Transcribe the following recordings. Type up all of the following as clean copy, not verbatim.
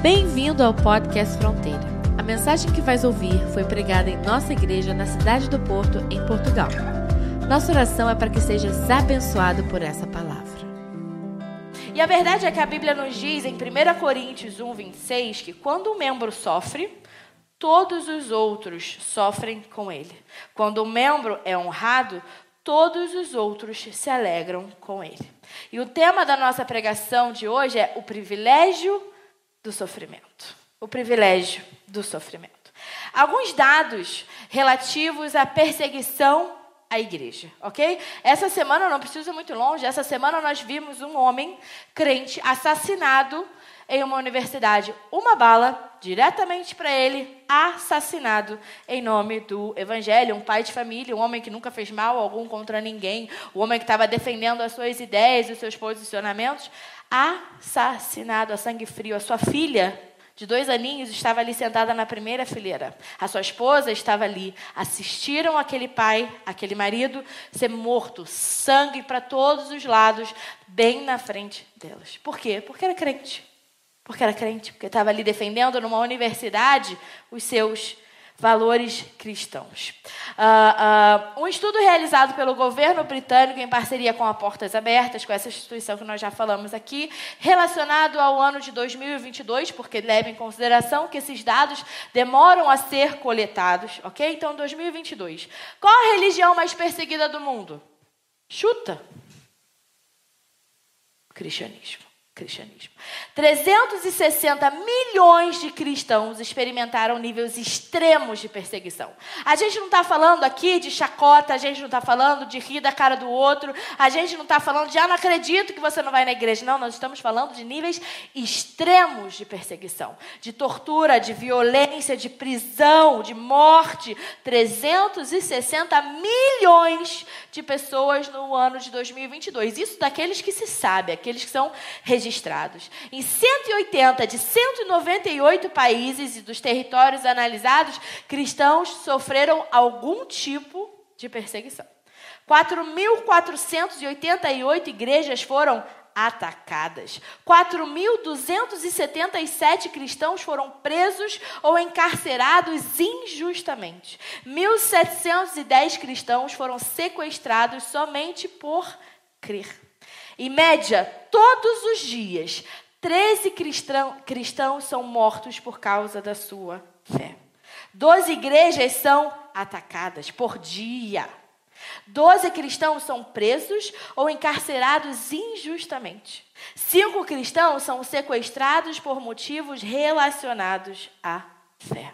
Bem-vindo ao Podcast Fronteira. A mensagem que vais ouvir foi pregada em nossa igreja na cidade do Porto, em Portugal. Nossa oração é para que sejas abençoado por essa palavra. E a verdade é que a Bíblia nos diz em 1 Coríntios 1:26 que quando um membro sofre, todos os outros sofrem com ele. Quando um membro é honrado, todos os outros se alegram com ele. E o tema da nossa pregação de hoje é o privilégio do sofrimento. O privilégio do sofrimento. Alguns dados relativos à perseguição à igreja, ok? Essa semana, não preciso ir muito longe, essa semana nós vimos um homem crente assassinado em uma universidade. Uma bala diretamente para ele, assassinado em nome do evangelho. Um pai de família, um homem que nunca fez mal algum contra ninguém, um homem que estava defendendo as suas ideias e os seus posicionamentos, assassinado a sangue frio. A sua filha, de 2 aninhos, estava ali sentada na primeira fileira. A sua esposa estava ali. Assistiram aquele pai, aquele marido, ser morto, sangue para todos os lados, bem na frente delas. Por quê? Porque era crente. Porque era crente, porque estava ali defendendo numa universidade os seus valores cristãos. Um estudo realizado pelo governo britânico em parceria com a Portas Abertas, com essa instituição que nós já falamos aqui, relacionado ao ano de 2022, porque leva em consideração que esses dados demoram a ser coletados, ok? Então, 2022. Qual a religião mais perseguida do mundo? Chuta. Cristianismo. 360 milhões de cristãos experimentaram níveis extremos de perseguição. A gente não está falando aqui de chacota, a gente não está falando de rir da cara do outro, a gente não está falando de não acredito que você não vai na igreja. Não, nós estamos falando de níveis extremos de perseguição, de tortura, de violência, de prisão, de morte. 360 milhões de pessoas no ano de 2022. Isso daqueles que se sabe, aqueles que são registrados. Em 180 de 198 países e dos territórios analisados, cristãos sofreram algum tipo de perseguição. 4.488 igrejas foram atacadas. 4.277 cristãos foram presos ou encarcerados injustamente. 1.710 cristãos foram sequestrados somente por crer. Em média, todos os dias, 13 cristãos são mortos por causa da sua fé. 12 igrejas são atacadas por dia. 12 cristãos são presos ou encarcerados injustamente. 5 cristãos são sequestrados por motivos relacionados à fé.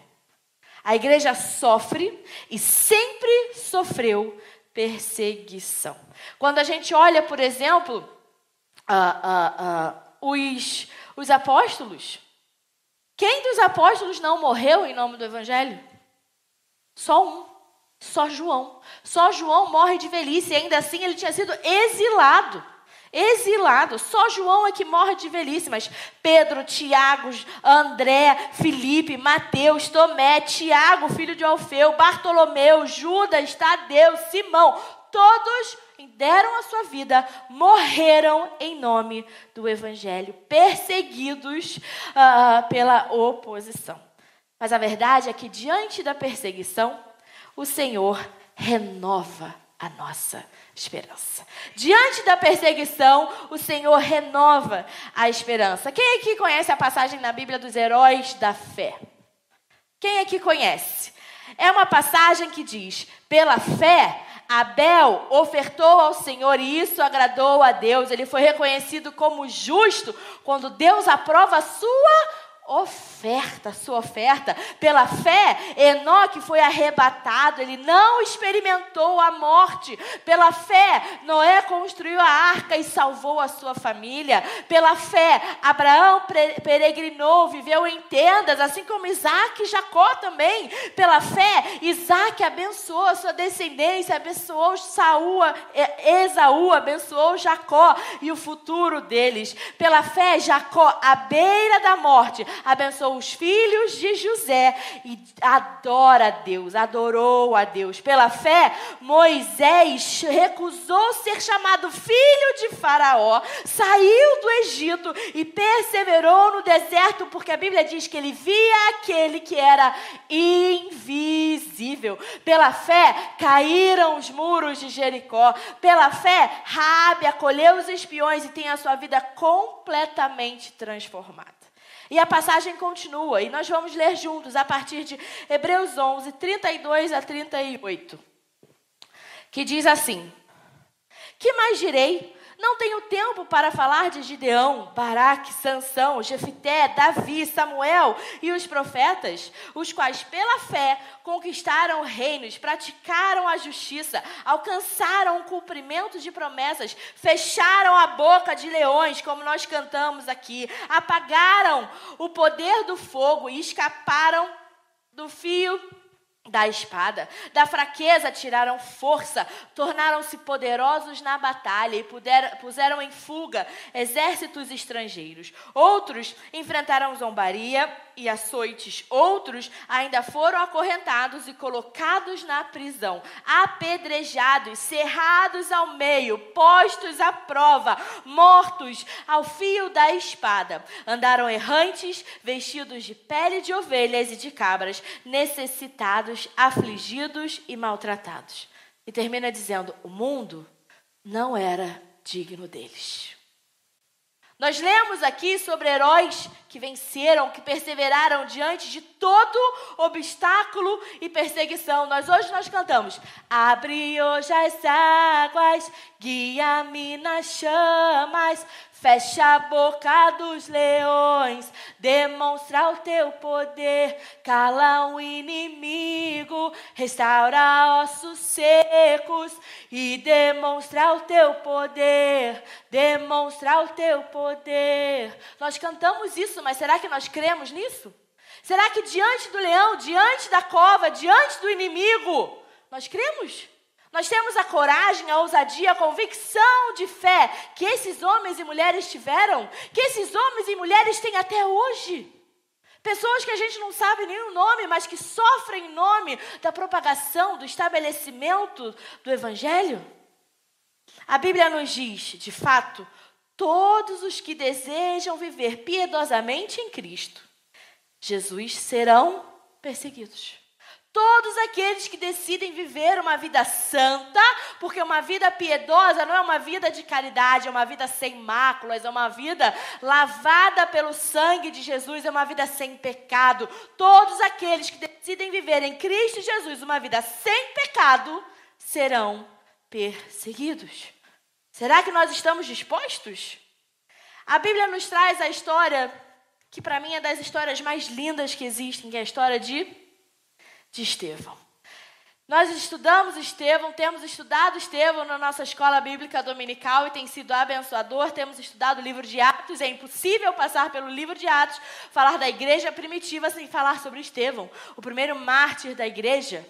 A igreja sofre e sempre sofreu perseguição. Quando a gente olha, por exemplo, os apóstolos, quem dos apóstolos não morreu em nome do evangelho? Só um, só João. Só João morre de velhice e ainda assim ele tinha sido exilado. Só João é que morre de velhice, mas Pedro, Tiago, André, Filipe, Mateus, Tomé, Tiago, filho de Alfeu, Bartolomeu, Judas, Tadeu, Simão, todos deram a sua vida, morreram em nome do evangelho, perseguidos pela oposição. Mas a verdade é que diante da perseguição, o Senhor renova a nossa esperança. Diante da perseguição, o Senhor renova a esperança. Quem aqui conhece a passagem na Bíblia dos heróis da fé? Quem aqui conhece? É uma passagem que diz, pela fé, Abel ofertou ao Senhor e isso agradou a Deus. Ele foi reconhecido como justo quando Deus aprova a sua oferta. Pela fé, Enoque foi arrebatado, ele não experimentou a morte. Pela fé, Noé construiu a arca e salvou a sua família. Pela fé, Abraão peregrinou, viveu em tendas, assim como Isaac e Jacó também. Pela fé, Isaac abençoou a sua descendência, abençoou Esaú, abençoou Jacó e o futuro deles. Pela fé, Jacó, à beira da morte, abençoou os filhos de José e adorou a Deus. Pela fé, Moisés recusou ser chamado filho de Faraó, saiu do Egito e perseverou no deserto, porque a Bíblia diz que ele via aquele que era invisível. Pela fé, caíram os muros de Jericó. Pela fé, Raabe acolheu os espiões e tem a sua vida completamente transformada. E a passagem continua, e nós vamos ler juntos a partir de Hebreus 11, 32 a 38, que diz assim: que mais direi? Não tenho tempo para falar de Gideão, Baraque, Sansão, Jefité, Davi, Samuel e os profetas, os quais pela fé conquistaram reinos, praticaram a justiça, alcançaram o cumprimento de promessas, fecharam a boca de leões, como nós cantamos aqui, apagaram o poder do fogo e escaparam do fio da espada. Da fraqueza tiraram força, tornaram-se poderosos na batalha e puseram em fuga exércitos estrangeiros. Outros enfrentaram zombaria e açoites. Outros ainda foram acorrentados e colocados na prisão, apedrejados, cerrados ao meio, postos à prova, mortos ao fio da espada. Andaram errantes, vestidos de pele de ovelhas e de cabras, necessitados, afligidos e maltratados. E termina dizendo: o mundo não era digno deles. Nós lemos aqui sobre heróis que venceram, que perseveraram diante de todo obstáculo e perseguição. Hoje nós cantamos: abre hoje as águas, guia-me nas chamas, fecha a boca dos leões, demonstra o teu poder, cala o inimigo, restaura ossos secos e demonstra o teu poder, demonstra o teu poder. Nós cantamos isso, mas será que nós cremos nisso? Será que diante do leão, diante da cova, diante do inimigo, nós cremos? Nós temos a coragem, a ousadia, a convicção de fé que esses homens e mulheres tiveram, que esses homens e mulheres têm até hoje. Pessoas que a gente não sabe nem o nome, mas que sofrem em nome da propagação, do estabelecimento do Evangelho. A Bíblia nos diz, de fato, todos os que desejam viver piedosamente em Cristo Jesus serão perseguidos. Todos aqueles que decidem viver uma vida santa, porque uma vida piedosa não é uma vida de caridade, é uma vida sem máculas, é uma vida lavada pelo sangue de Jesus, é uma vida sem pecado. Todos aqueles que decidem viver em Cristo Jesus uma vida sem pecado serão perseguidos. Será que nós estamos dispostos? A Bíblia nos traz a história que para mim é das histórias mais lindas que existem, que é a história de Estevão. Nós estudamos Estevão, temos estudado Estevão na nossa escola bíblica dominical e tem sido abençoador. Temos estudado o livro de Atos. É impossível passar pelo livro de Atos, falar da igreja primitiva sem falar sobre Estevão, o primeiro mártir da igreja.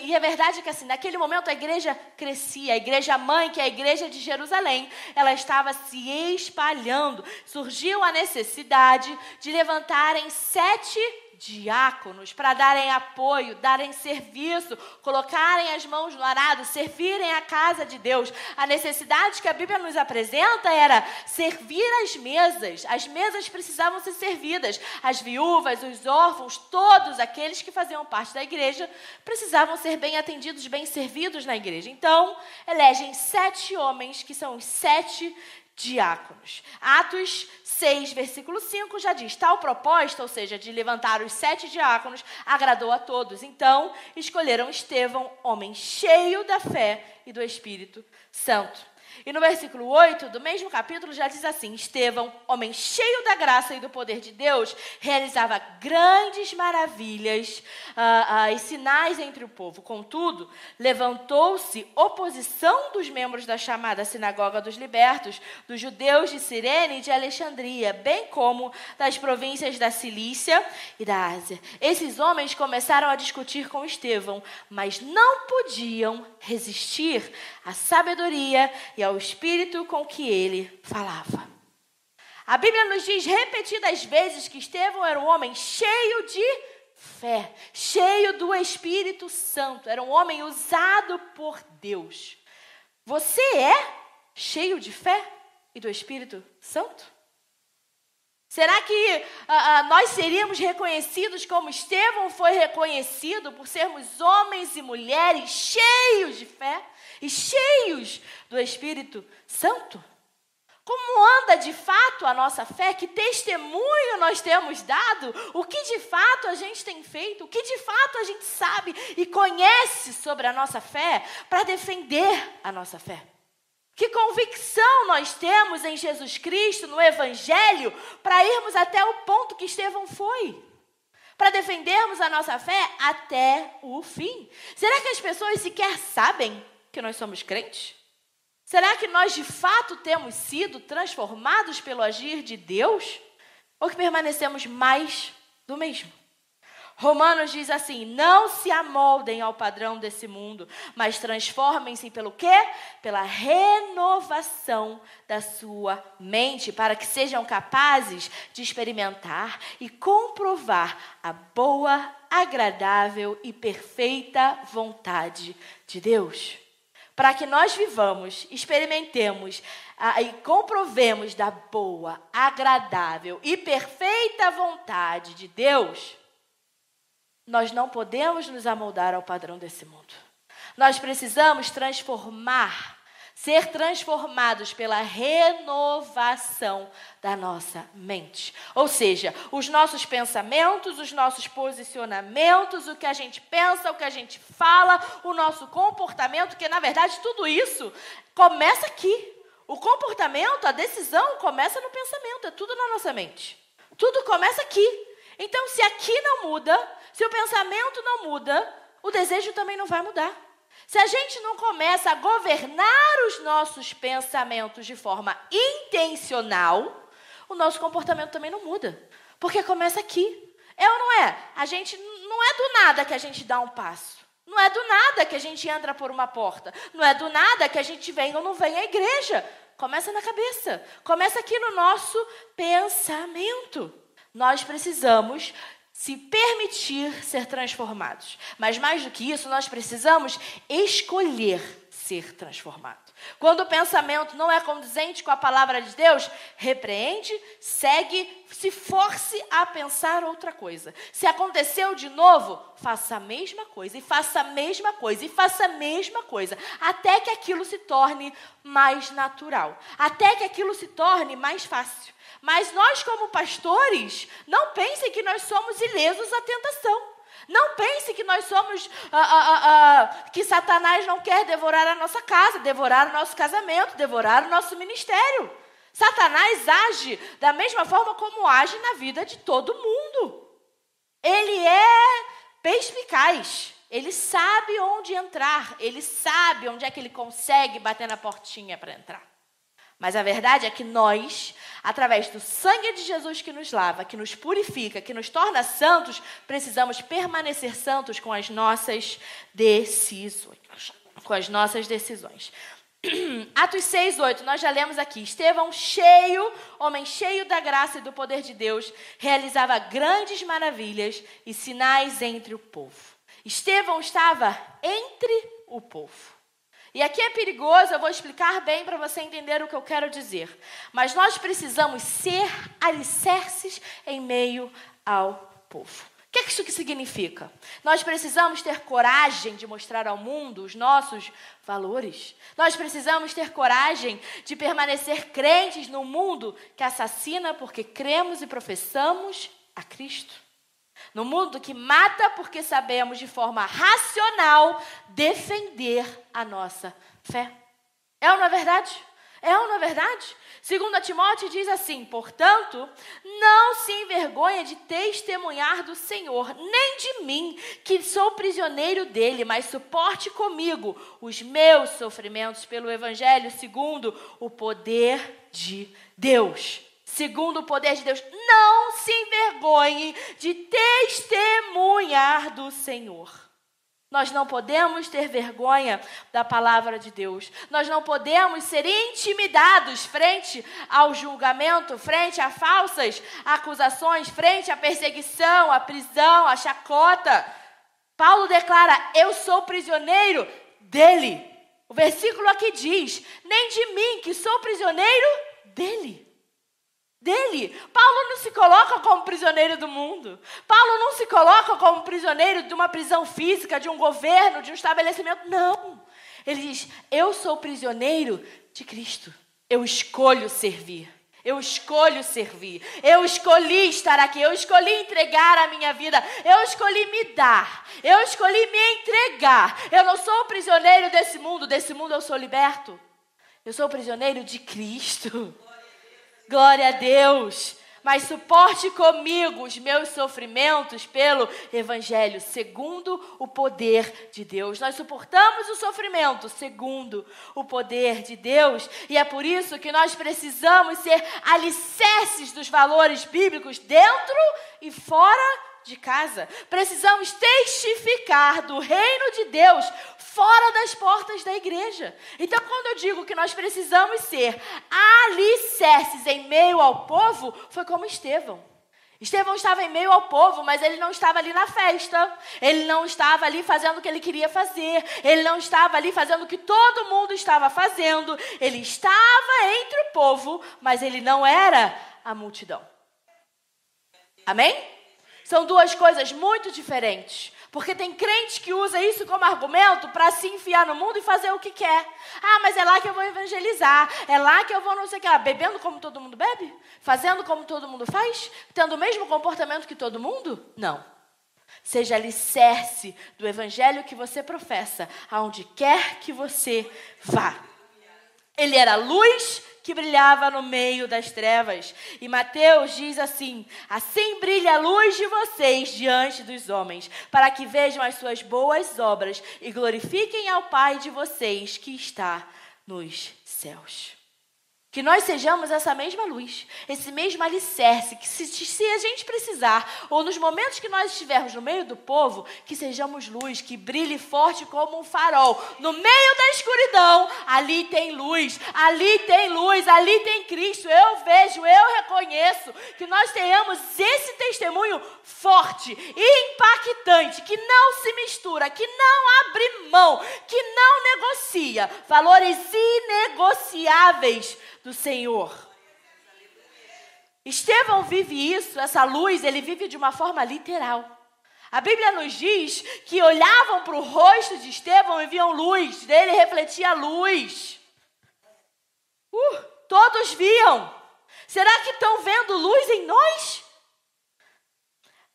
E a verdade é que assim, naquele momento a igreja crescia, a igreja mãe, que é a igreja de Jerusalém, ela estava se espalhando. Surgiu a necessidade de levantarem 7 diáconos para darem apoio, darem serviço, colocarem as mãos no arado, servirem a casa de Deus. A necessidade que a Bíblia nos apresenta era servir as mesas precisavam ser servidas, as viúvas, os órfãos, todos aqueles que faziam parte da igreja precisavam ser bem atendidos, bem servidos na igreja. Então, elegem 7 homens que são os 7 diáconos. Atos 6, versículo 5 já diz: tal proposta, ou seja, de levantar os 7 diáconos, agradou a todos. Então, escolheram Estevão, homem cheio da fé e do Espírito Santo. E no versículo 8 do mesmo capítulo já diz assim: Estevão, homem cheio da graça e do poder de Deus, realizava grandes maravilhas e sinais entre o povo. Contudo, levantou-se oposição dos membros da chamada Sinagoga dos Libertos, dos judeus de Cirene e de Alexandria, bem como das províncias da Cilícia e da Ásia. Esses homens começaram a discutir com Estevão, mas não podiam resistir à sabedoria e ao espírito com que ele falava. A Bíblia nos diz repetidas vezes que Estevão era um homem cheio de fé, cheio do Espírito Santo. Era um homem usado por Deus. Você é cheio de fé e do Espírito Santo? Será que nós seríamos reconhecidos como Estevão foi reconhecido por sermos homens e mulheres cheios de fé e cheios do Espírito Santo? Como anda de fato a nossa fé? Que testemunho nós temos dado? O que de fato a gente tem feito? O que de fato a gente sabe e conhece sobre a nossa fé para defender a nossa fé? Que convicção nós temos em Jesus Cristo, no Evangelho, para irmos até o ponto que Estevão foi? Para defendermos a nossa fé até o fim? Será que as pessoas sequer sabem que nós somos crentes? Será que nós de fato temos sido transformados pelo agir de Deus? Ou que permanecemos mais do mesmo? Romanos diz assim: não se amoldem ao padrão desse mundo, mas transformem-se pelo quê? Pela renovação da sua mente, para que sejam capazes de experimentar e comprovar a boa, agradável e perfeita vontade de Deus. Para que nós vivamos, experimentemos e comprovemos da boa, agradável e perfeita vontade de Deus, nós não podemos nos amoldar ao padrão desse mundo. Nós precisamos ser transformados pela renovação da nossa mente. Ou seja, os nossos pensamentos, os nossos posicionamentos, o que a gente pensa, o que a gente fala, o nosso comportamento, que na verdade tudo isso começa aqui. O comportamento, a decisão começa no pensamento, é tudo na nossa mente. Tudo começa aqui. Então, se aqui não muda, se o pensamento não muda, o desejo também não vai mudar. Se a gente não começa a governar os nossos pensamentos de forma intencional, o nosso comportamento também não muda. Porque começa aqui. É ou não é? A gente não é do nada que a gente dá um passo. Não é do nada que a gente entra por uma porta. Não é do nada que a gente vem ou não vem à igreja. Começa na cabeça. Começa aqui no nosso pensamento. Nós precisamos se permitir ser transformados. Mas mais do que isso, nós precisamos escolher ser transformado. Quando o pensamento não é condizente com a palavra de Deus, repreende, segue, se force a pensar outra coisa. Se aconteceu de novo, faça a mesma coisa, e faça a mesma coisa, e faça a mesma coisa, até que aquilo se torne mais natural, até que aquilo se torne mais fácil. Mas nós, como pastores, não pensem que nós somos ilesos à tentação. Não pense que nós somos, que Satanás não quer devorar a nossa casa, devorar o nosso casamento, devorar o nosso ministério. Satanás age da mesma forma como age na vida de todo mundo. Ele é perspicaz. Ele sabe onde entrar. Ele sabe onde é que ele consegue bater na portinha para entrar. Mas a verdade é que nós, através do sangue de Jesus que nos lava, que nos purifica, que nos torna santos, precisamos permanecer santos com as nossas decisões. Atos 6:8, nós já lemos aqui. Estevão homem cheio da graça e do poder de Deus, realizava grandes maravilhas e sinais entre o povo. Estevão estava entre o povo. E aqui é perigoso, eu vou explicar bem para você entender o que eu quero dizer. Mas nós precisamos ser alicerces em meio ao povo. O que é que isso significa? Nós precisamos ter coragem de mostrar ao mundo os nossos valores. Nós precisamos ter coragem de permanecer crentes num mundo que assassina porque cremos e professamos a Cristo. No mundo que mata porque sabemos de forma racional defender a nossa fé. É ou não é verdade? É ou não é verdade? 2 Timóteo diz assim: portanto, não se envergonhe de testemunhar do Senhor, nem de mim, que sou prisioneiro dele, mas suporte comigo os meus sofrimentos pelo Evangelho, segundo o poder de Deus. Segundo o poder de Deus, não se envergonhe de testemunhar do Senhor. Nós não podemos ter vergonha da palavra de Deus. Nós não podemos ser intimidados frente ao julgamento, frente a falsas acusações, frente à perseguição, à prisão, à chacota. Paulo declara: eu sou prisioneiro dele. O versículo aqui diz: nem de mim, que sou prisioneiro dele. Paulo não se coloca como prisioneiro do mundo. Paulo não se coloca como prisioneiro de uma prisão física, de um governo, de um estabelecimento. Não. Ele diz: eu sou prisioneiro de Cristo. Eu escolho servir. Eu escolho estar aqui, eu escolhi entregar a minha vida, eu escolhi me dar, eu escolhi me entregar. Eu não sou prisioneiro desse mundo eu sou liberto. Eu sou prisioneiro de Cristo. Glória a Deus. Mas suporte comigo os meus sofrimentos pelo Evangelho, segundo o poder de Deus. Nós suportamos o sofrimento segundo o poder de Deus. E é por isso que nós precisamos ser alicerces dos valores bíblicos dentro e fora de casa. Precisamos testificar do reino de Deus fora das portas da igreja. Então, quando eu digo que nós precisamos ser alicerces em meio ao povo, foi como Estevão. Estevão estava em meio ao povo, mas ele não estava ali na festa. Ele não estava ali fazendo o que ele queria fazer. Ele não estava ali fazendo o que todo mundo estava fazendo. Ele estava entre o povo, mas ele não era a multidão. Amém? São duas coisas muito diferentes. Porque tem crente que usa isso como argumento para se enfiar no mundo e fazer o que quer. Ah, mas é lá que eu vou evangelizar. É lá que eu vou não sei o que lá. Bebendo como todo mundo bebe? Fazendo como todo mundo faz? Tendo o mesmo comportamento que todo mundo? Não. Seja alicerce do evangelho que você professa, aonde quer que você vá. Ele era luz que brilhava no meio das trevas. E Mateus diz assim: assim brilha a luz de vocês diante dos homens, para que vejam as suas boas obras e glorifiquem ao Pai de vocês que está nos céus. Que nós sejamos essa mesma luz, esse mesmo alicerce, que se a gente precisar, ou nos momentos que nós estivermos no meio do povo, que sejamos luz, que brilhe forte como um farol. No meio da escuridão, ali tem luz, ali tem Cristo. Eu vejo, eu reconheço, que nós tenhamos esse testemunho forte e impactante, que não se mistura, que não abre mão, que não negocia, valores inegociáveis do Senhor. Estevão vive isso, essa luz, ele vive de uma forma literal. A Bíblia nos diz que olhavam para o rosto de Estevão e viam luz, dele refletia luz. Todos viam. Será que estão vendo luz em nós?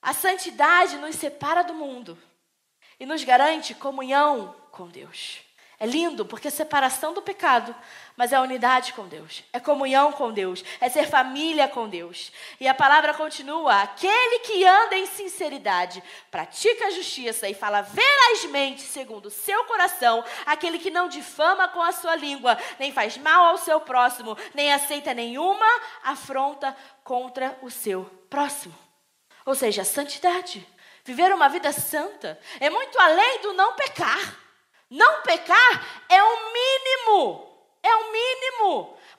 A santidade nos separa do mundo e nos garante comunhão com Deus. É lindo, porque é separação do pecado, mas é unidade com Deus, é comunhão com Deus, é ser família com Deus. E a palavra continua: aquele que anda em sinceridade, pratica a justiça e fala verazmente segundo o seu coração, aquele que não difama com a sua língua, nem faz mal ao seu próximo, nem aceita nenhuma afronta contra o seu próximo. Ou seja, santidade, viver uma vida santa, é muito além do não pecar. Não pecar é o mínimo.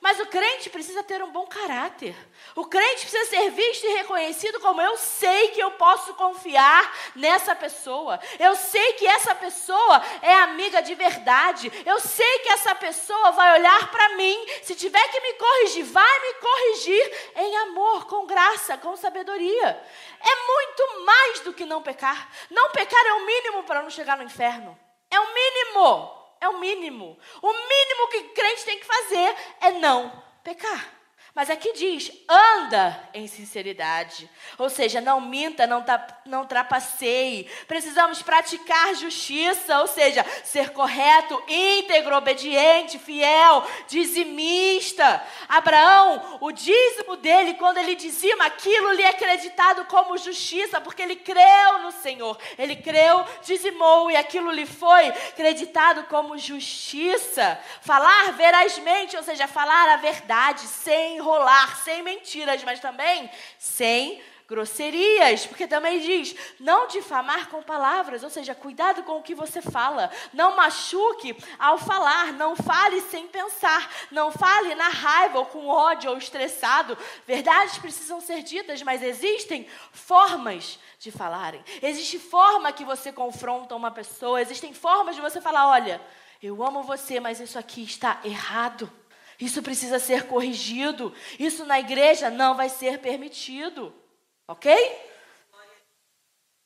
Mas o crente precisa ter um bom caráter. O crente precisa ser visto e reconhecido como: eu sei que eu posso confiar nessa pessoa. Eu sei que essa pessoa é amiga de verdade. Eu sei que essa pessoa vai olhar para mim. Se tiver que me corrigir, vai me corrigir em amor, com graça, com sabedoria. É muito mais do que não pecar. Não pecar é o mínimo para não chegar no inferno. É o mínimo. O mínimo que o crente tem que fazer é não pecar. Mas aqui diz: anda em sinceridade. Ou seja, não minta, não trapaceie. Precisamos praticar justiça, ou seja, ser correto, íntegro, obediente, fiel, dizimista. Abraão, o dízimo dele, quando ele dizima, aquilo lhe é acreditado como justiça, porque ele creu no Senhor. Ele creu, dizimou, e aquilo lhe foi acreditado como justiça. Falar verazmente, ou seja, falar a verdade, sem enrolar, sem mentiras, mas também sem grosserias, porque também diz, não difamar com palavras, ou seja, cuidado com o que você fala. Não machuque ao falar, não fale sem pensar, não fale na raiva ou com ódio ou estressado. Verdades precisam ser ditas, mas existem formas de falarem. Existe forma que você confronta uma pessoa, existem formas de você falar, olha, eu amo você, mas isso aqui está errado. Isso precisa ser corrigido. Isso na igreja não vai ser permitido. Ok?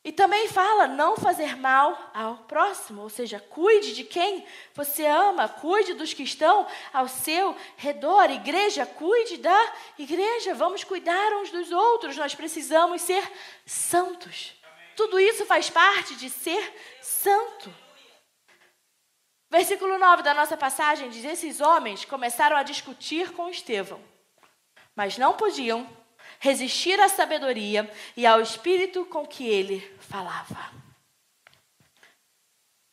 E também fala não fazer mal ao próximo. Ou seja, cuide de quem você ama. Cuide dos que estão ao seu redor. Igreja, cuide da igreja. Vamos cuidar uns dos outros. Nós precisamos ser santos. Tudo isso faz parte de ser santo. Versículo 9 da nossa passagem diz, esses homens começaram a discutir com Estevão, mas não podiam resistir à sabedoria e ao espírito com que ele falava.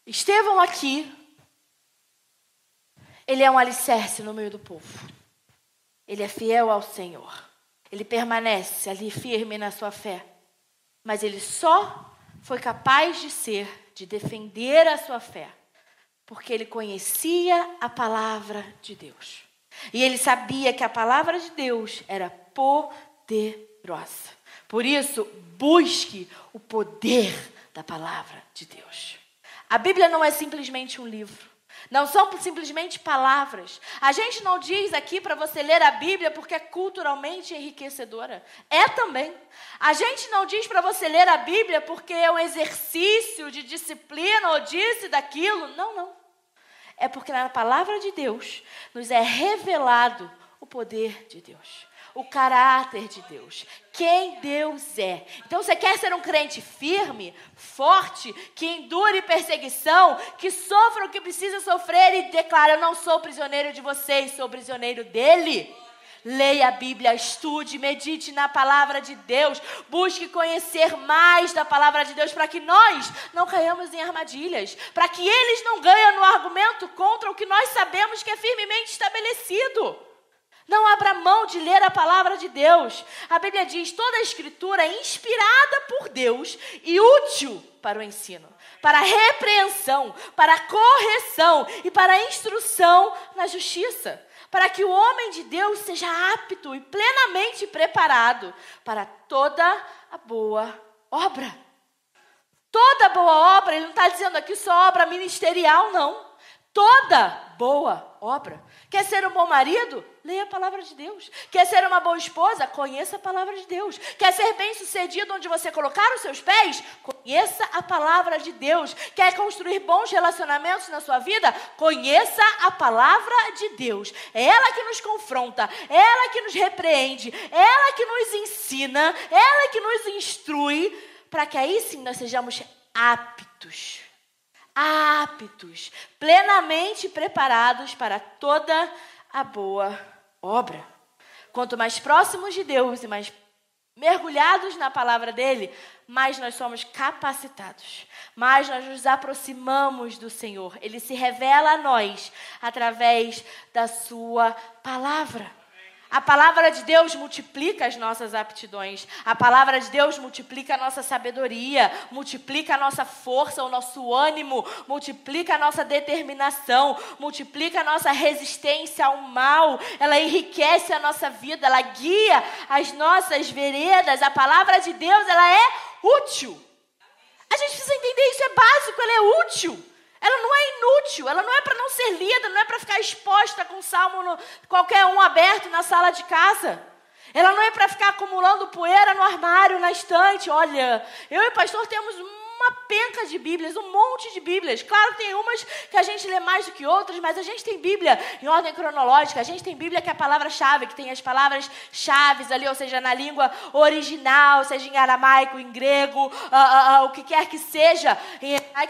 Estevão aqui, ele é um alicerce no meio do povo. Ele é fiel ao Senhor. Ele permanece ali firme na sua fé. Mas ele só foi capaz de defender a sua fé, porque ele conhecia a palavra de Deus. E ele sabia que a palavra de Deus era poderosa. Por isso, busque o poder da palavra de Deus. A Bíblia não é simplesmente um livro. Não são simplesmente palavras. A gente não diz aqui para você ler a Bíblia porque é culturalmente enriquecedora. É também. A gente não diz para você ler a Bíblia porque é um exercício de disciplina ou disso e daquilo. Não, não. É porque na palavra de Deus nos é revelado o poder de Deus, o caráter de Deus, quem Deus é. Então você quer ser um crente firme, forte, que endure perseguição, que sofra o que precisa sofrer e declara, eu não sou prisioneiro de vocês, sou prisioneiro dele. Leia a Bíblia, estude, medite na palavra de Deus, busque conhecer mais da palavra de Deus para que nós não caiamos em armadilhas, para que eles não ganhem no argumento contra o que nós sabemos que é firmemente estabelecido. Não abra mão de ler a palavra de Deus. A Bíblia diz, toda a escritura é inspirada por Deus e útil para o ensino, para a repreensão, para a correção e para a instrução na justiça, para que o homem de Deus seja apto e plenamente preparado para toda a boa obra. Toda boa obra, ele não está dizendo aqui só obra ministerial, não. Toda boa obra. Quer ser um bom marido? Leia a palavra de Deus. Quer ser uma boa esposa? Conheça a palavra de Deus. Quer ser bem-sucedido onde você colocar os seus pés? Conheça a palavra de Deus. Quer construir bons relacionamentos na sua vida? Conheça a palavra de Deus. É ela que nos confronta, é ela que nos repreende, é ela que nos ensina, é ela que nos instrui, para que aí sim nós sejamos aptos, plenamente preparados para toda a boa obra. Quanto mais próximos de Deus e mais mergulhados na palavra dele, mais nós somos capacitados, mais nós nos aproximamos do Senhor. Ele se revela a nós através da sua palavra. A palavra de Deus multiplica as nossas aptidões. A palavra de Deus multiplica a nossa sabedoria, multiplica a nossa força, o nosso ânimo, multiplica a nossa determinação, multiplica a nossa resistência ao mal. Ela enriquece a nossa vida, ela guia as nossas veredas. A palavra de Deus, ela é útil. A gente precisa entender isso, é básico, ela é útil. Ela não é inútil, ela não é para não ser lida, não é para ficar exposta com salmo qualquer um aberto na sala de casa. Ela não é para ficar acumulando poeira no armário, na estante. Olha, eu e o pastor temos uma penca de Bíblias, um monte de Bíblias. Claro que tem umas que a gente lê mais do que outras, mas a gente tem Bíblia em ordem cronológica. A gente tem Bíblia que é a palavra-chave, que tem as palavras-chaves ali, ou seja, na língua original, seja em aramaico, em grego, o que quer que seja.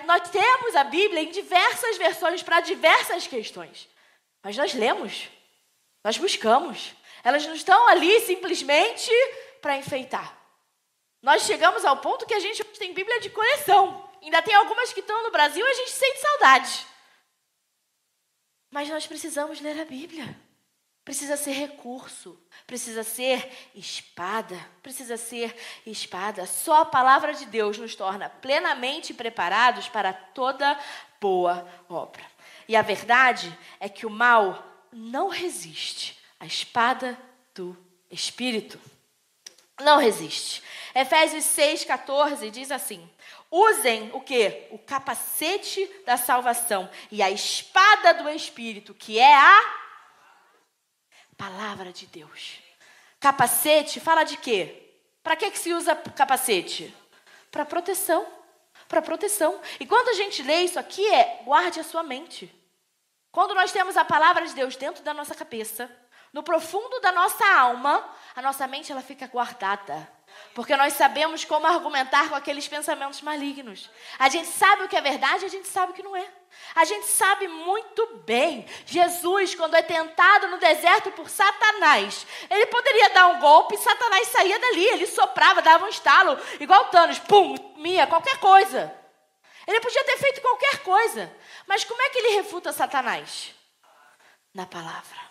Nós temos a Bíblia em diversas versões para diversas questões. Mas nós lemos, nós buscamos. Elas não estão ali simplesmente para enfeitar. Nós chegamos ao ponto que a gente tem Bíblia de coleção. Ainda tem algumas que estão no Brasil e a gente sente saudade. Mas nós precisamos ler a Bíblia. precisa ser recurso, precisa ser espada, Só a palavra de Deus nos torna plenamente preparados para toda boa obra. E a verdade é que o mal não resiste à espada do Espírito. Não resiste. Efésios 6,14 diz assim: usem o quê? O capacete da salvação e a espada do Espírito, que é a palavra de Deus. Capacete fala de quê? Para que se usa capacete? Para proteção. Para proteção. E quando a gente lê isso aqui, guarde a sua mente. Quando nós temos a palavra de Deus dentro da nossa cabeça, no profundo da nossa alma, a nossa mente ela fica guardada. Porque nós sabemos como argumentar com aqueles pensamentos malignos. A gente sabe o que é verdade, a gente sabe o que não é. A gente sabe muito bem. Jesus, quando é tentado no deserto por Satanás, ele poderia dar um golpe e Satanás saía dali. Ele soprava, dava um estalo, igual Thanos, pum, mia, qualquer coisa. Ele podia ter feito qualquer coisa. Mas como é que ele refuta Satanás? Na palavra.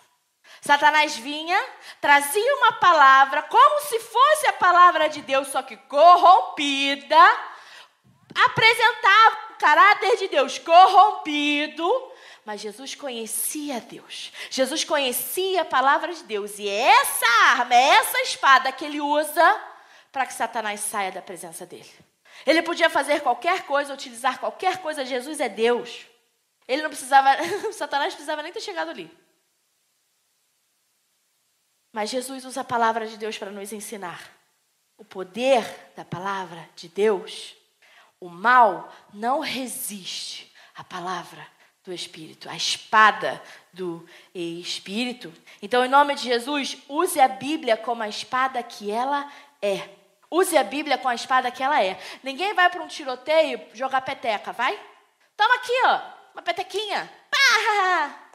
Satanás vinha, trazia uma palavra, como se fosse a palavra de Deus, só que corrompida, apresentava o caráter de Deus corrompido, mas Jesus conhecia Deus, Jesus conhecia a palavra de Deus, e é essa arma, é essa espada que ele usa para que Satanás saia da presença dele. Ele podia fazer qualquer coisa, utilizar qualquer coisa, Jesus é Deus. Ele não precisava, Satanás precisava nem ter chegado ali. Mas Jesus usa a palavra de Deus para nos ensinar. O poder da palavra de Deus, o mal não resiste à palavra do Espírito, à espada do Espírito. Então, em nome de Jesus, use a Bíblia como a espada que ela é. Use a Bíblia com a espada que ela é. Ninguém vai para um tiroteio jogar peteca, vai? Toma aqui, ó, uma petequinha. Pá!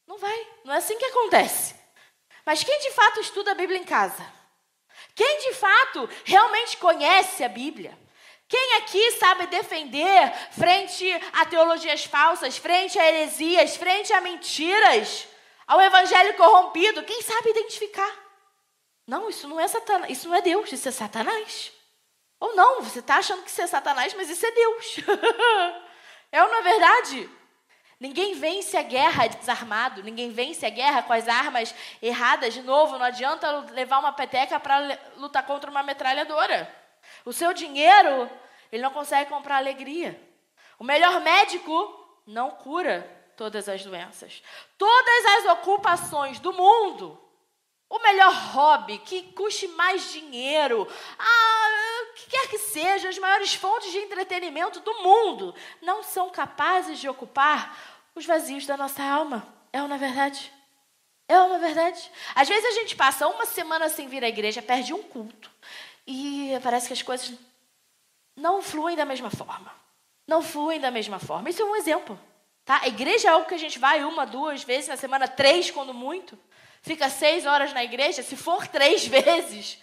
Não vai, não é assim que acontece. Mas quem de fato estuda a Bíblia em casa? Quem de fato realmente conhece a Bíblia? Quem aqui sabe defender frente a teologias falsas, frente a heresias, frente a mentiras, ao evangelho corrompido? Quem sabe identificar? Não, isso não é Satanás, isso não é Deus, isso é Satanás. Ou não, você está achando que isso é Satanás, mas isso é Deus. É ou não é verdade? Ninguém vence a guerra desarmado, ninguém vence a guerra com as armas erradas. De novo, não adianta levar uma peteca para lutar contra uma metralhadora. O seu dinheiro, ele não consegue comprar alegria. O melhor médico não cura todas as doenças. Todas as ocupações do mundo, o melhor hobby, que custe mais dinheiro, o que quer que seja, as maiores fontes de entretenimento do mundo, não são capazes de ocupar os vazios da nossa alma. É ou não é verdade? É ou não é verdade? Às vezes a gente passa uma semana sem vir à igreja, perde um culto, e parece que as coisas não fluem da mesma forma. Não fluem da mesma forma. Isso é um exemplo. Tá? A igreja é algo que a gente vai 1, 2 vezes na semana, 3 quando muito. Fica 6 horas na igreja, se for 3 vezes.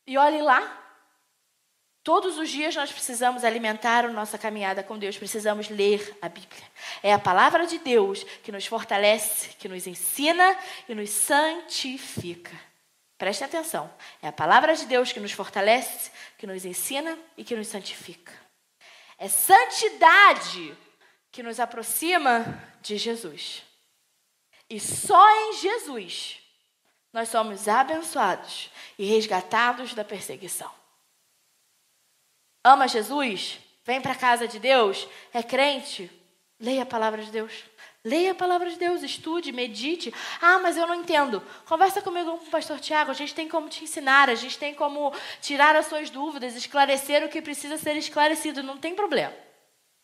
E olhe lá. Todos os dias nós precisamos alimentar a nossa caminhada com Deus. Precisamos ler a Bíblia. É a palavra de Deus que nos fortalece, que nos ensina e nos santifica. Prestem atenção. É a palavra de Deus que nos fortalece, que nos ensina e que nos santifica. É santidade que nos aproxima de Jesus. E só em Jesus nós somos abençoados e resgatados da perseguição. Ama Jesus? Vem para a casa de Deus? É crente? Leia a palavra de Deus. Leia a palavra de Deus, estude, medite. Mas eu não entendo. Conversa comigo com o pastor Tiago. A gente tem como te ensinar, a gente tem como tirar as suas dúvidas, esclarecer o que precisa ser esclarecido. Não tem problema.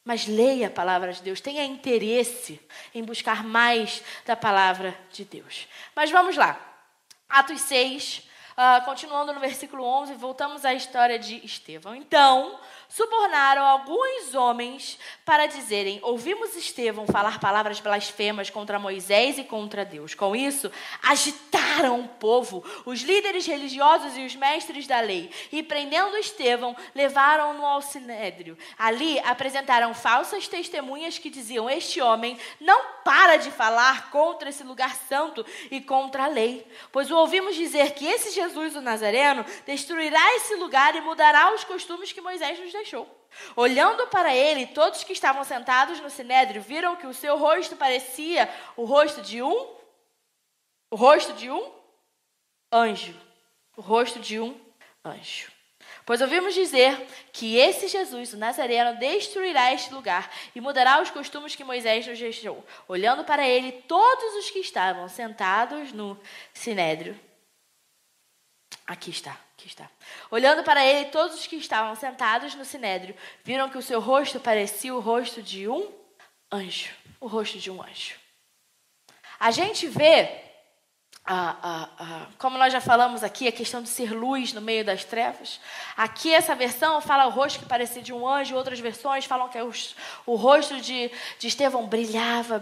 Mas leia a palavra de Deus, tenha interesse em buscar mais da palavra de Deus. Mas vamos lá. Atos 6, Continuando no versículo 11, voltamos à história de Estevão. Então, subornaram alguns homens para dizerem: ouvimos Estevão falar palavras blasfemas contra Moisés e contra Deus. Com isso, agitaram o povo, os líderes religiosos e os mestres da lei, e prendendo Estevão, levaram-no ao sinédrio. Ali apresentaram falsas testemunhas que diziam: este homem não para de falar contra esse lugar santo e contra a lei, pois o ouvimos dizer que esse Jesus, o Nazareno, destruirá esse lugar e mudará os costumes que Moisés nos deixou. Olhando para ele, todos que estavam sentados no sinédrio viram que o seu rosto parecia o rosto de um anjo. O rosto de um anjo. Pois ouvimos dizer que esse Jesus, o Nazareno, destruirá este lugar e mudará os costumes que Moisés nos deixou. Olhando para ele, todos os que estavam sentados no sinédrio. Aqui está. Olhando para ele, todos os que estavam sentados no sinédrio viram que o seu rosto parecia o rosto de um anjo. O rosto de um anjo. A gente vê, como nós já falamos aqui, a questão de ser luz no meio das trevas. Aqui essa versão fala o rosto que parecia de um anjo, outras versões falam que o rosto de Estevão brilhava.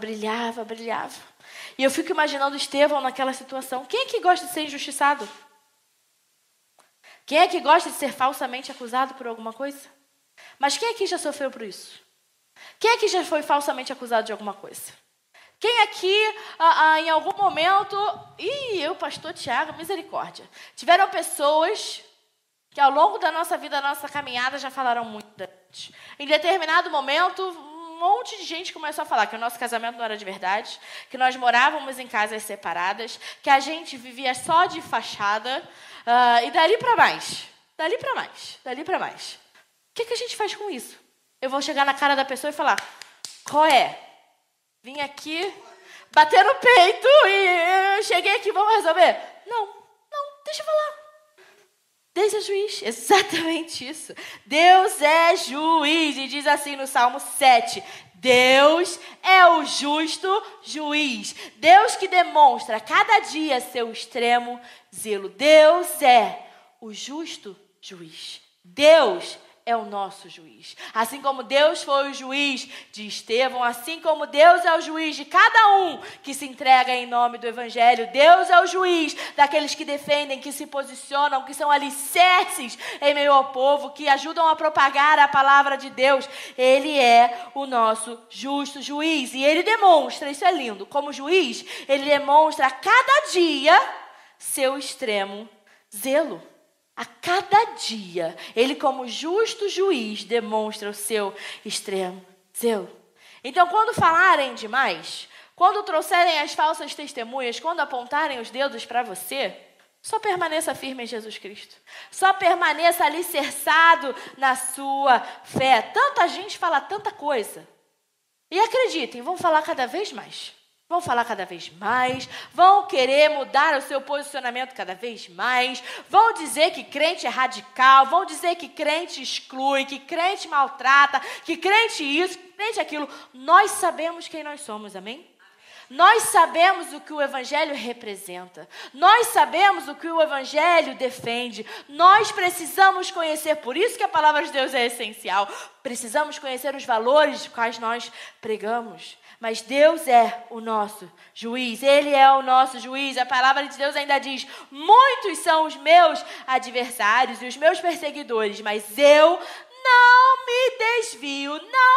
E eu fico imaginando Estevão naquela situação. Quem é que gosta de ser injustiçado? Quem é que gosta de ser falsamente acusado por alguma coisa? Mas quem aqui já sofreu por isso? Quem aqui já foi falsamente acusado de alguma coisa? Quem aqui, em algum momento... eu, pastor Tiago, misericórdia. Tiveram pessoas que ao longo da nossa vida, da nossa caminhada, já falaram muito da gente. Em determinado momento, um monte de gente começou a falar que o nosso casamento não era de verdade, que nós morávamos em casas separadas, que a gente vivia só de fachada... e dali para mais. O que a gente faz com isso? Eu vou chegar na cara da pessoa e falar: qual é? Vim aqui bater no peito e eu cheguei aqui, vamos resolver? Não, deixa eu falar. Deus é juiz, exatamente isso. Deus é juiz, e diz assim no Salmo 7: Deus é o justo juiz. Deus que demonstra cada dia seu extremo zelo. Deus é o justo juiz. Deus é o nosso juiz. Assim como Deus foi o juiz de Estevão, assim como Deus é o juiz de cada um que se entrega em nome do Evangelho. Deus é o juiz daqueles que defendem, que se posicionam, que são alicerces em meio ao povo, que ajudam a propagar a palavra de Deus. Ele é o nosso justo juiz. E ele demonstra, isso é lindo, como juiz, ele demonstra a cada dia seu extremo zelo. A cada dia, ele como justo juiz demonstra o seu extremo zelo. Então, quando falarem demais, quando trouxerem as falsas testemunhas, quando apontarem os dedos para você, só permaneça firme em Jesus Cristo. Só permaneça alicerçado na sua fé. Tanta gente fala tanta coisa. E acreditem, vão falar cada vez mais. Vão querer mudar o seu posicionamento cada vez mais, vão dizer que crente é radical, vão dizer que crente exclui, que crente maltrata, que crente isso, que crente aquilo. Nós sabemos quem nós somos, amém? Nós sabemos o que o Evangelho representa. Nós sabemos o que o Evangelho defende. Nós precisamos conhecer, por isso que a palavra de Deus é essencial. Precisamos conhecer os valores dos quais nós pregamos. Mas Deus é o nosso juiz. Ele é o nosso juiz. A palavra de Deus ainda diz: muitos são os meus adversários e os meus perseguidores, mas eu não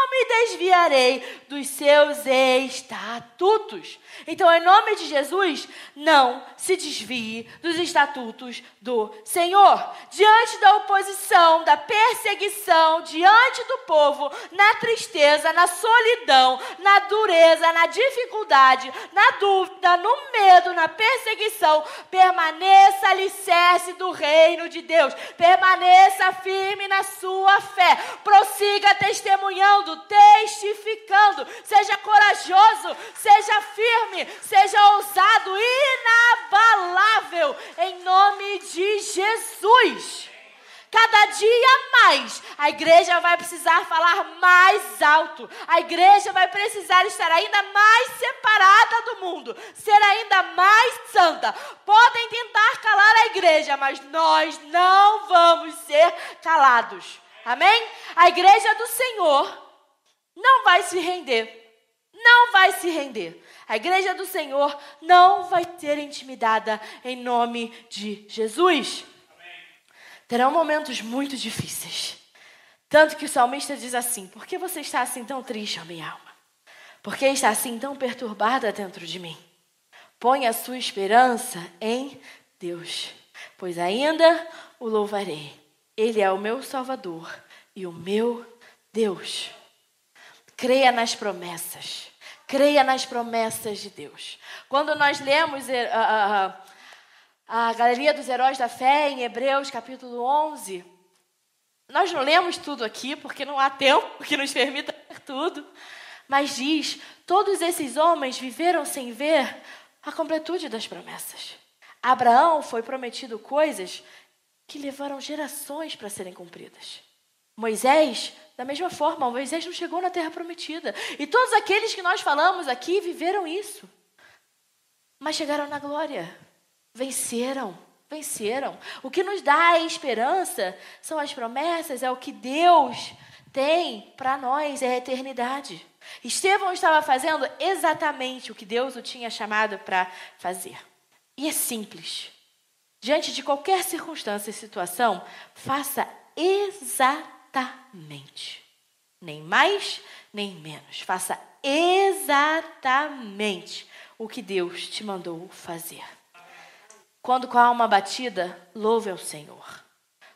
me desviarei dos seus estatutos. Então, em nome de Jesus, não se desvie dos estatutos do Senhor. Diante da oposição, da perseguição, diante do povo, na tristeza, na solidão, na dureza, na dificuldade, na dúvida, no medo, na perseguição, permaneça alicerce do reino de Deus. Permaneça firme na sua fé. Prossiga testemunhando, testificando. Seja corajoso, seja firme, seja ousado, inabalável, em nome de Jesus. Cada dia mais, a igreja vai precisar falar mais alto. A igreja vai precisar estar ainda mais separada do mundo, ser ainda mais santa. Podem tentar calar a igreja, mas nós não vamos ser calados. Amém? A igreja do Senhor não vai se render. Não vai se render. A igreja do Senhor não vai ser intimidada em nome de Jesus. Amém. Terão momentos muito difíceis. Tanto que o salmista diz assim: por que você está assim tão triste, ó minha alma? Por que está assim tão perturbada dentro de mim? Põe a sua esperança em Deus, pois ainda o louvarei. Ele é o meu Salvador e o meu Deus. Creia nas promessas. Creia nas promessas de Deus. Quando nós lemos a Galeria dos Heróis da Fé em Hebreus capítulo 11, nós não lemos tudo aqui porque não há tempo que nos permita ler tudo, mas diz, todos esses homens viveram sem ver a completude das promessas. A Abraão foi prometido coisas que levaram gerações para serem cumpridas. Moisés, da mesma forma, Moisés não chegou na terra prometida. E todos aqueles que nós falamos aqui viveram isso. Mas chegaram na glória. Venceram. O que nos dá a esperança são as promessas, é o que Deus tem para nós, é a eternidade. Estevão estava fazendo exatamente o que Deus o tinha chamado para fazer. E é simples. Diante de qualquer circunstância e situação, faça exatamente. Nem mais, nem menos. Faça exatamente o que Deus te mandou fazer. Quando com a alma batida, louve ao Senhor.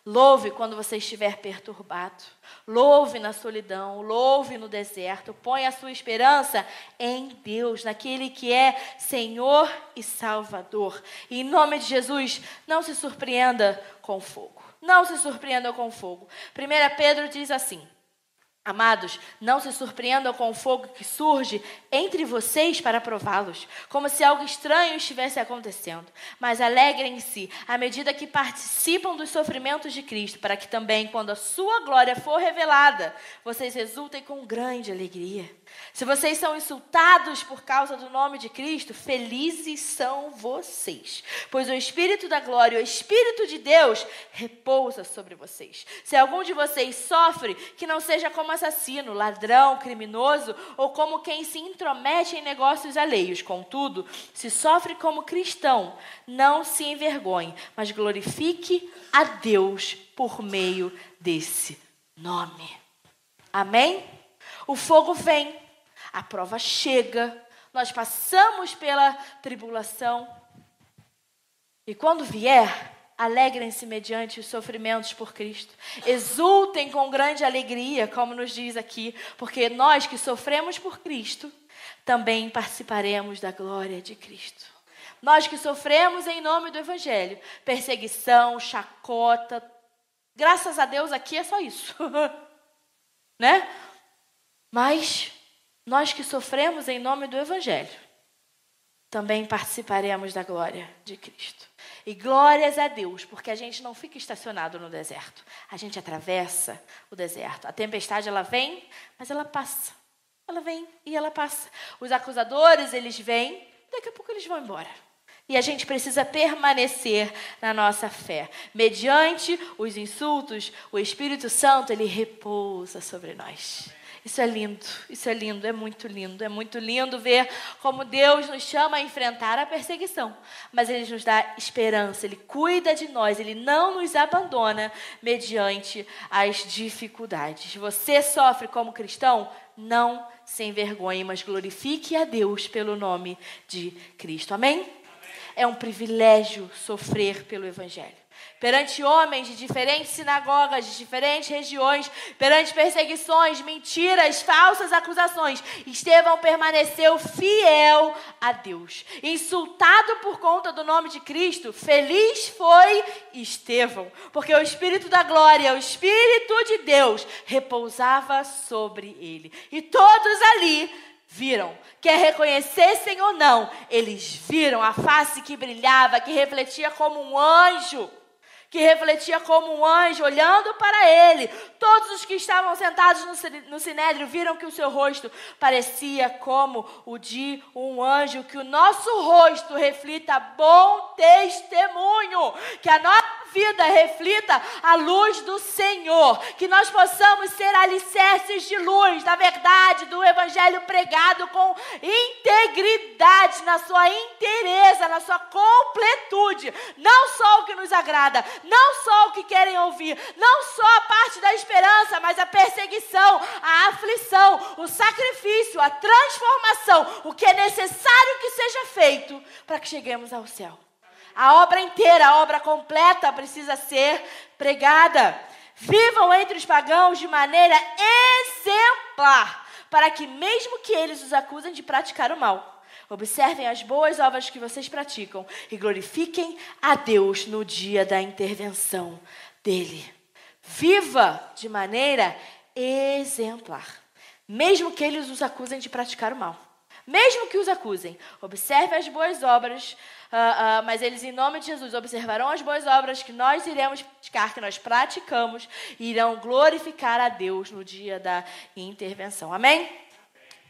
Louve quando você estiver perturbado. Louve na solidão, louve no deserto. Põe a sua esperança em Deus, naquele que é Senhor e Salvador. E em nome de Jesus, não se surpreenda com fogo. Não se surpreendam com o fogo. 1 Pedro diz assim: amados, não se surpreendam com o fogo que surge entre vocês para prová-los, como se algo estranho estivesse acontecendo. Mas alegrem-se à medida que participam dos sofrimentos de Cristo, para que também, quando a sua glória for revelada, vocês resultem com grande alegria. Se vocês são insultados por causa do nome de Cristo, felizes são vocês, pois o Espírito da glória, o Espírito de Deus, repousa sobre vocês. Se algum de vocês sofre, que não seja como assassino, ladrão, criminoso, ou como quem se intromete em negócios alheios. Contudo, se sofre como cristão, não se envergonhe, mas glorifique a Deus por meio desse nome. Amém? O fogo vem, a prova chega, nós passamos pela tribulação. E quando vier, alegrem-se mediante os sofrimentos por Cristo. Exultem com grande alegria, como nos diz aqui, porque nós que sofremos por Cristo, também participaremos da glória de Cristo. Nós que sofremos em nome do Evangelho, perseguição, chacota, graças a Deus aqui é só isso, né? Mas nós que sofremos em nome do Evangelho, também participaremos da glória de Cristo. E glórias a Deus, porque a gente não fica estacionado no deserto. A gente atravessa o deserto. A tempestade, ela vem, mas ela passa. Ela vem e ela passa. Os acusadores, eles vêm, daqui a pouco eles vão embora. E a gente precisa permanecer na nossa fé. Mediante os insultos, o Espírito Santo, ele repousa sobre nós. Isso é lindo, é muito lindo ver como Deus nos chama a enfrentar a perseguição. Mas Ele nos dá esperança, Ele cuida de nós, Ele não nos abandona mediante as dificuldades. Você sofre como cristão? Não se envergonhe, mas glorifique a Deus pelo nome de Cristo. Amém? É um privilégio sofrer pelo Evangelho. Perante homens de diferentes sinagogas, de diferentes regiões, perante perseguições, mentiras, falsas acusações, Estevão permaneceu fiel a Deus. Insultado por conta do nome de Cristo, feliz foi Estevão, porque o Espírito da glória, o Espírito de Deus, repousava sobre ele. E todos ali viram, quer reconhecessem ou não, eles viram a face que brilhava, que refletia como um anjo, que refletia como um anjo olhando para ele. Todos os que estavam sentados no sinédrio viram que o seu rosto parecia como o de um anjo, que o nosso rosto reflita bom testemunho, que a nossa vida reflita a luz do Senhor, que nós possamos ser alicerces de luz, da verdade, do evangelho pregado com integridade, na sua inteireza, na sua completude, não só o que nos agrada, não só o que querem ouvir, não só a parte da esperança, mas a perseguição, a aflição, o sacrifício, a transformação, o que é necessário que seja feito para que cheguemos ao céu. A obra inteira, a obra completa precisa ser pregada. Vivam entre os pagãos de maneira exemplar, para que mesmo que eles os acusem de praticar o mal, observem as boas obras que vocês praticam e glorifiquem a Deus no dia da intervenção dele. Viva de maneira exemplar, mesmo que eles os acusem de praticar o mal. Mesmo que os acusem, observe as boas obras, mas eles, em nome de Jesus, observarão as boas obras que nós iremos praticar, que nós praticamos, e irão glorificar a Deus no dia da intervenção. Amém?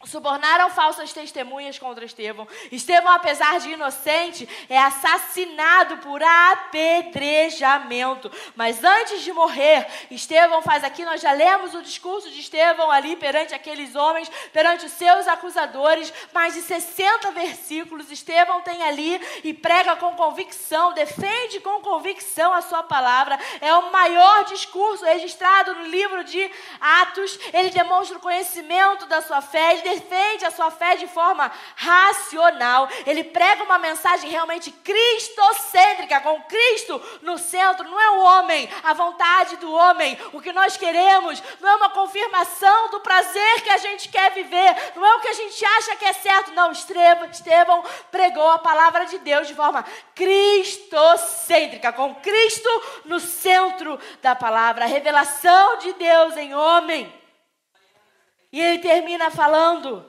Subornaram falsas testemunhas contra Estevão. Estevão, apesar de inocente, é assassinado por apedrejamento. Mas antes de morrer, Estevão faz aqui, nós já lemos o discurso de Estevão ali perante aqueles homens, perante os seus acusadores, mais de 60 versículos. Estevão tem ali e prega com convicção, defende com convicção a sua palavra. É o maior discurso registrado no livro de Atos. Ele demonstra o conhecimento da sua fé, ele defende a sua fé de forma racional. Ele prega uma mensagem realmente cristocêntrica, com Cristo no centro. Não é o homem, a vontade do homem, o que nós queremos. Não é uma confirmação do prazer que a gente quer viver. Não é o que a gente acha que é certo. Não, Estevão pregou a palavra de Deus de forma cristocêntrica, com Cristo no centro da palavra. A revelação de Deus em homem. E ele termina falando: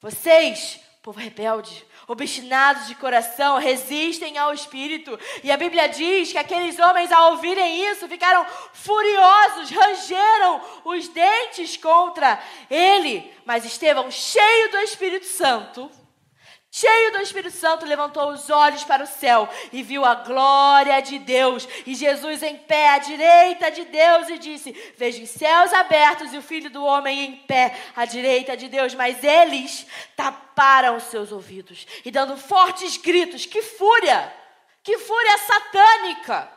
vocês, povo rebelde, obstinados de coração, resistem ao Espírito. E a Bíblia diz que aqueles homens, ao ouvirem isso, ficaram furiosos, rangeram os dentes contra ele. Mas Estevão, cheio do Espírito Santo, levantou os olhos para o céu e viu a glória de Deus e Jesus em pé à direita de Deus e disse: vejo os céus abertos e o Filho do Homem em pé à direita de Deus. Mas eles taparam os seus ouvidos e, dando fortes gritos, que fúria satânica!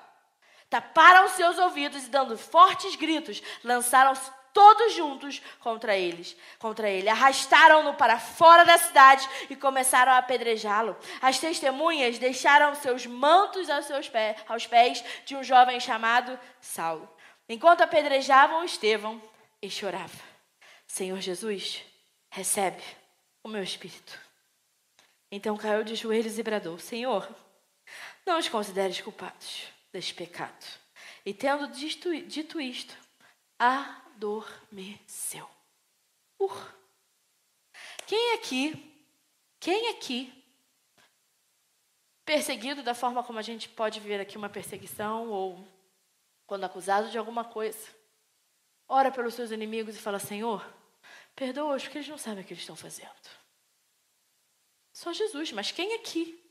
Taparam os seus ouvidos e, dando fortes gritos, lançaram-se todos juntos contra ele. Arrastaram-no para fora da cidade e começaram a apedrejá-lo. As testemunhas deixaram seus mantos aos pés de um jovem chamado Saulo. Enquanto apedrejavam Estevão, ele chorava: Senhor Jesus, recebe o meu espírito. Então caiu de joelhos e bradou: Senhor, não os consideres culpados deste pecado. E tendo dito isto, adormeceu. Quem aqui, perseguido da forma como a gente pode ver aqui uma perseguição, ou quando acusado de alguma coisa, ora pelos seus inimigos e fala: Senhor, perdoa-os porque eles não sabem o que eles estão fazendo? Só Jesus. Mas quem aqui?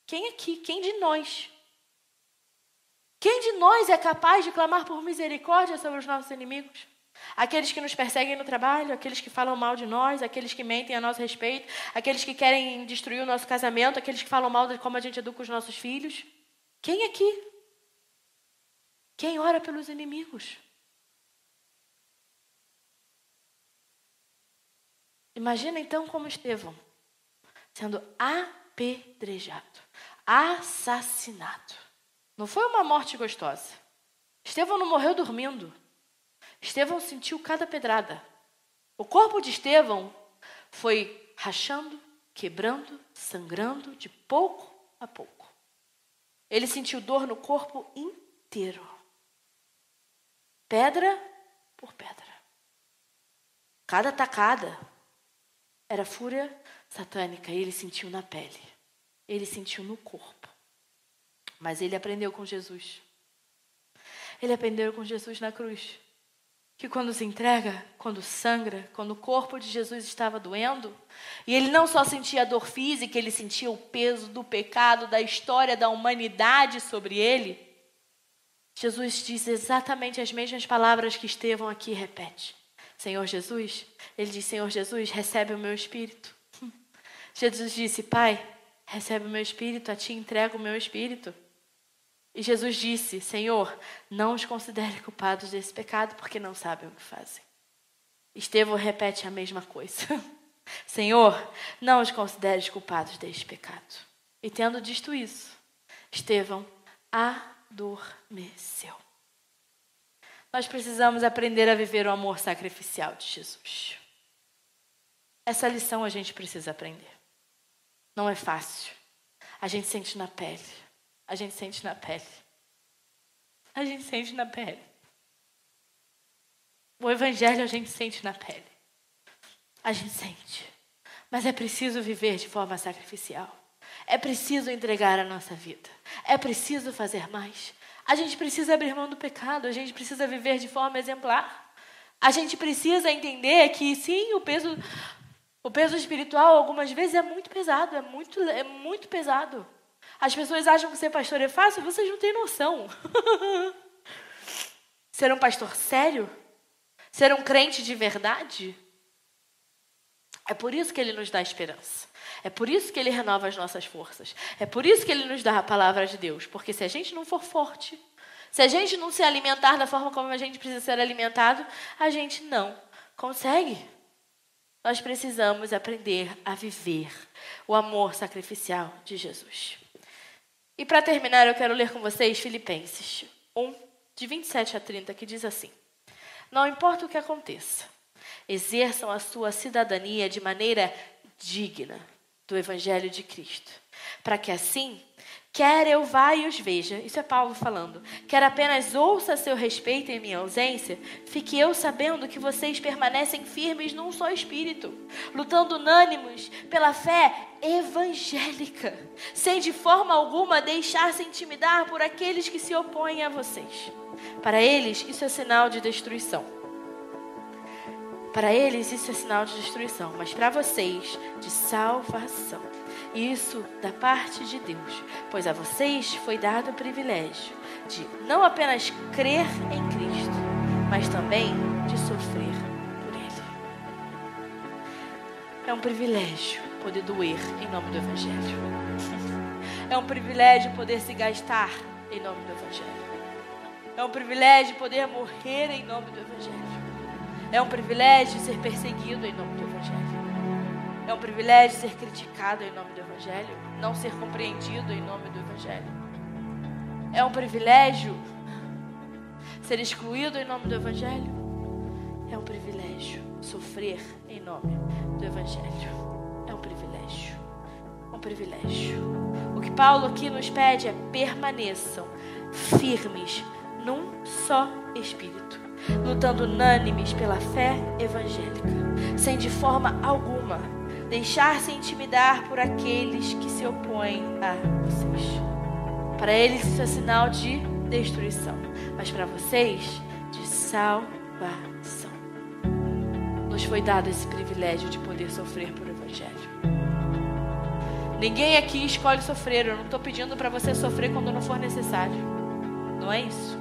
Quem de nós? Quem de nós é capaz de clamar por misericórdia sobre os nossos inimigos? Aqueles que nos perseguem no trabalho, aqueles que falam mal de nós, aqueles que mentem a nosso respeito, aqueles que querem destruir o nosso casamento, aqueles que falam mal de como a gente educa os nossos filhos. Quem aqui? Quem ora pelos inimigos? Imagina então como Estevão, sendo apedrejado, assassinado. Não foi uma morte gostosa. Estevão não morreu dormindo. Estevão sentiu cada pedrada. O corpo de Estevão foi rachando, quebrando, sangrando de pouco a pouco. Ele sentiu dor no corpo inteiro. Pedra por pedra. Cada tacada era fúria satânica e ele sentiu na pele. Ele sentiu no corpo. Mas ele aprendeu com Jesus Ele aprendeu com Jesus na cruz. Que quando se entrega, quando sangra, quando o corpo de Jesus estava doendo, e ele não só sentia a dor física, ele sentia o peso do pecado, da história da humanidade sobre ele. Jesus disse exatamente as mesmas palavras que Estevão aqui repete. Senhor Jesus, ele diz, Senhor Jesus, recebe o meu espírito. Jesus disse, Pai, recebe o meu espírito, a ti entrego o meu espírito. E Jesus disse, Senhor, não os considere culpados desse pecado, porque não sabem o que fazem. Estevão repete a mesma coisa. Senhor, não os consideres culpados deste pecado. E tendo dito isso, Estevão adormeceu. Nós precisamos aprender a viver o amor sacrificial de Jesus. Essa lição a gente precisa aprender. Não é fácil. A gente sente na pele. A gente sente na pele. A gente sente na pele. O evangelho a gente sente na pele. A gente sente. Mas é preciso viver de forma sacrificial. É preciso entregar a nossa vida. É preciso fazer mais. A gente precisa abrir mão do pecado. A gente precisa viver de forma exemplar. A gente precisa entender que sim, o peso espiritual algumas vezes é muito pesado. É muito pesado. As pessoas acham que ser pastor é fácil, vocês não têm noção. Ser um pastor sério? Ser um crente de verdade? É por isso que ele nos dá esperança. É por isso que ele renova as nossas forças. É por isso que ele nos dá a palavra de Deus. Porque se a gente não for forte, se a gente não se alimentar da forma como a gente precisa ser alimentado, a gente não consegue. Nós precisamos aprender a viver o amor sacrificial de Jesus. E para terminar, eu quero ler com vocês Filipenses 1, de 27 a 30, que diz assim: Não importa o que aconteça, exerçam a sua cidadania de maneira digna do Evangelho de Cristo, para que assim, quer eu vá e os veja, isso é Paulo falando, quer apenas ouça a seu respeito em minha ausência, fique eu sabendo que vocês permanecem firmes num só espírito, lutando unânimes pela fé evangélica, sem de forma alguma deixar-se intimidar por aqueles que se opõem a vocês. Para eles, isso é sinal de destruição. Para eles, isso é sinal de destruição, mas para vocês, de salvação. Isso da parte de Deus, pois a vocês foi dado o privilégio de não apenas crer em Cristo, mas também de sofrer por Ele. É um privilégio poder doer em nome do Evangelho. É um privilégio poder se gastar em nome do Evangelho. É um privilégio poder morrer em nome do Evangelho. É um privilégio ser perseguido em nome do Evangelho. É um privilégio ser criticado em nome do Evangelho, não ser compreendido em nome do Evangelho. É um privilégio ser excluído em nome do Evangelho. É um privilégio sofrer em nome do Evangelho. É um privilégio. Um privilégio. O que Paulo aqui nos pede é permaneçam firmes num só espírito, lutando unânimes pela fé evangélica, sem de forma alguma deixar-se intimidar por aqueles que se opõem a vocês. Para eles isso é sinal de destruição, mas para vocês, de salvação. Nos foi dado esse privilégio de poder sofrer por Evangelho. Ninguém aqui escolhe sofrer. Eu não estou pedindo para você sofrer quando não for necessário. Não é isso.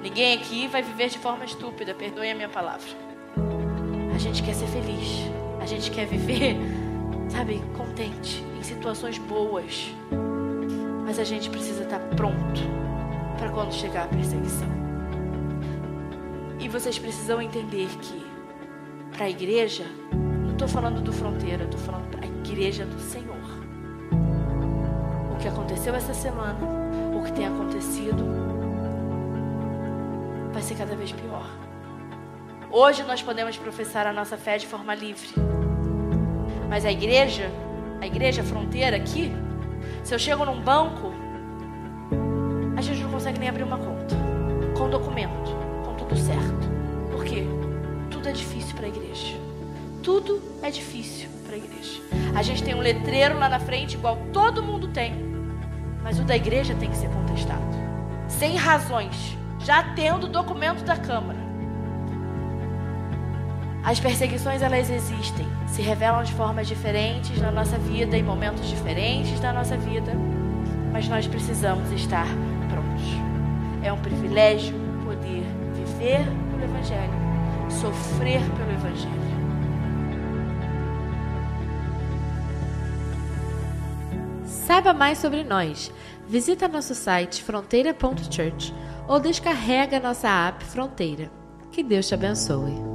Ninguém aqui vai viver de forma estúpida, perdoe a minha palavra. A gente quer ser feliz. A gente quer viver, sabe, contente, em situações boas. Mas a gente precisa estar pronto para quando chegar a perseguição. E vocês precisam entender que para a igreja, não estou falando do Fronteira, estou falando para a igreja do Senhor. O que aconteceu essa semana, o que tem acontecido, vai ser cada vez pior. Hoje nós podemos professar a nossa fé de forma livre. Mas a igreja Fronteira aqui, se eu chego num banco, a gente não consegue nem abrir uma conta. Com documento, com tudo certo. Por quê? Tudo é difícil para a igreja. Tudo é difícil para a igreja. A gente tem um letreiro lá na frente, igual todo mundo tem. Mas o da igreja tem que ser contestado. Sem razões já tendo o documento da Câmara. As perseguições, elas existem, se revelam de formas diferentes na nossa vida, em momentos diferentes da nossa vida, mas nós precisamos estar prontos. É um privilégio poder viver pelo Evangelho, sofrer pelo Evangelho. Saiba mais sobre nós. Visita nosso site fronteira.church ou descarrega nossa app Fronteira. Que Deus te abençoe.